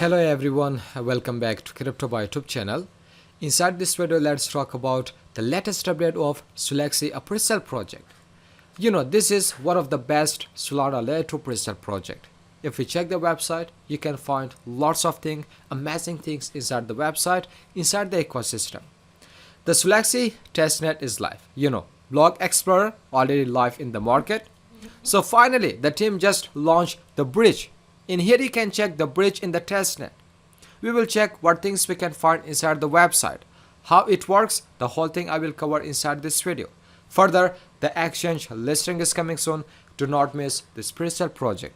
Hello everyone, welcome back to Crypto by YouTube channel. Inside this video, let's talk about the latest update of Solaxy Presale project. This is one of the best Solana layer 2 Presale project. If you check the website, you can find lots of things, amazing things inside the website, inside the ecosystem. The Solaxy testnet is live. Block Explorer already live in the market. So finally, the team just launched the bridge. In here you can check the bridge in the testnet. We will check what things we can find inside the website. How it works, the whole thing I will cover inside this video. Further, the exchange listing is coming soon. Do not miss this Presale project,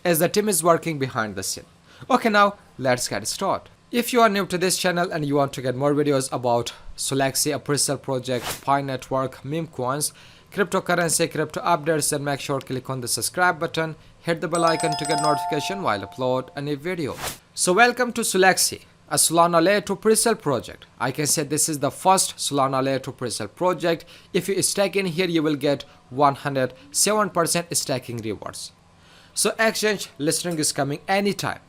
as the team is working behind the scene. Okay, now let's get started. If you are new to this channel and you want to get more videos about Solaxy Presale project, Pi network, meme coins, cryptocurrency, crypto updates, then make sure to click on the subscribe button, hit the bell icon to get notification while I upload a new video. So welcome to Solaxy, a Solana layer 2 Presale project. I can say this is the first Solana layer 2 Presale project. If you stake in here, you will get 107% staking rewards. So exchange listing is coming anytime.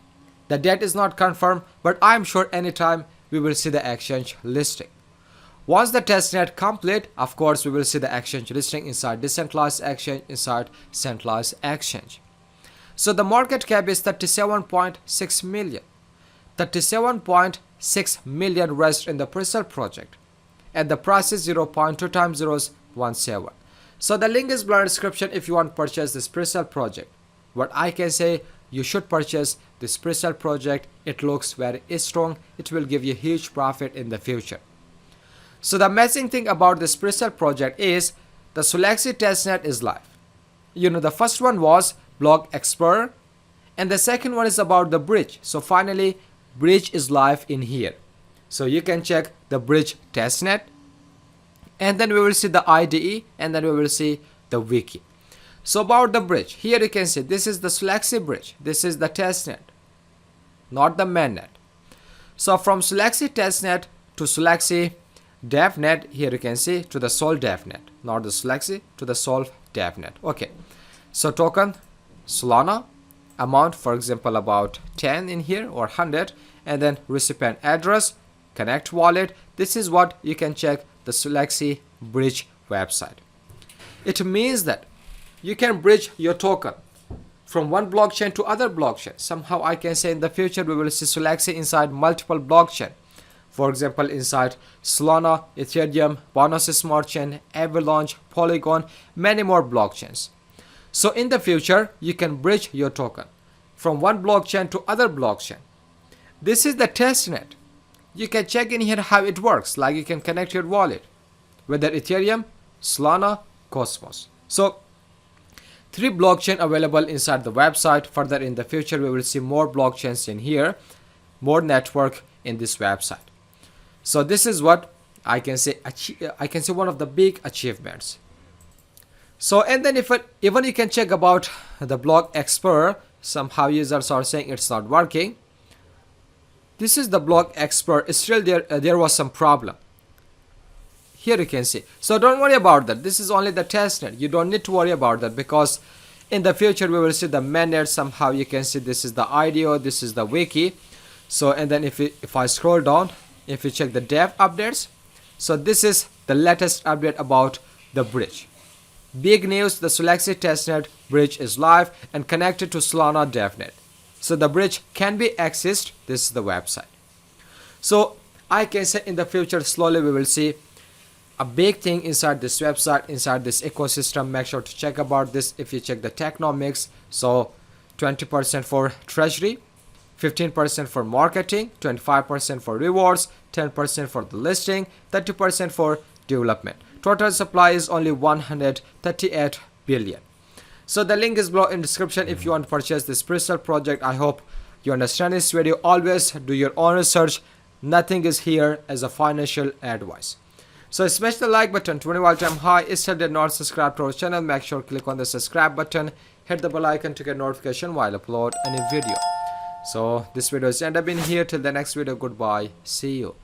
The date is not confirmed, but I am sure anytime we will see the exchange listing. Once the testnet complete, of course, we will see the exchange listing inside decentralized exchange, inside centralized exchange. So the market cap is 37.6 million. 37.6 million raised in the Presale project. And the price is 0.2 times 0.17. So the link is below in the description if you want to purchase this Presale project. What I can say, you should purchase this Presale project. It looks very strong. It will give you huge profit in the future. So the amazing thing about this Presale project is the Solaxy testnet is live. The first one was Block Explorer, and the second one is about the bridge. So finally, bridge is live in here. So you can check the bridge testnet, and then we will see the IDE, and then we will see the wiki. So about the bridge, here you can see this is the Solaxy bridge. This is the testnet, not the mainnet. So from Solaxy testnet to Solaxy DevNet, here you can see to the Sol DevNet, not the Solaxy, to the Sol DevNet. Okay, so token Solana, amount for example about 10 in here or 100, and then recipient address, connect wallet. This is what you can check the Solaxy bridge website. It means that you can bridge your token from one blockchain to other blockchain. Somehow I can say in the future we will see Solaxy inside multiple blockchain. For example, inside Solana, Ethereum, Bonus Smart Chain, Avalanche, Polygon, many more blockchains. So in the future, you can bridge your token from one blockchain to other blockchain. This is the testnet. You can check in here how it works, like you can connect your wallet, whether Ethereum, Solana, Cosmos. So 3 blockchain available inside the website. Further in the future, we will see more blockchains in here, more network in this website. So this is what I can say. I can say one of the big achievements. So and then even you can check about the Block Explorer. Somehow users are saying it's not working. This is the Block Explorer. Still there was some problem. Here you can see. So don't worry about that. This is only the testnet. You don't need to worry about that, because in the future we will see the mainnet. Somehow you can see this is the IDO, this is the wiki. So and then if I scroll down, if you check the dev updates, so this is the latest update about the bridge. Big news, the Solaxy testnet bridge is live and connected to Solana DevNet. So the bridge can be accessed. This is the website. So I can say in the future slowly we will see a big thing inside this website, inside this ecosystem. Make sure to check about this. If you check the technomics, so 20% for treasury, 15% for marketing, 25% for rewards, 10% for the listing, 30% for development. Total supply is only 138 billion. So the link is below in description if you want to purchase this Presale project. I hope you understand this video. Always do your own research. Nothing is here as a financial advice. So smash the like button 20 while time high. If you did not subscribe to our channel, make sure to click on the subscribe button. Hit the bell icon to get notification while I upload any video. So this video is end up in here. Till the next video, goodbye. See you.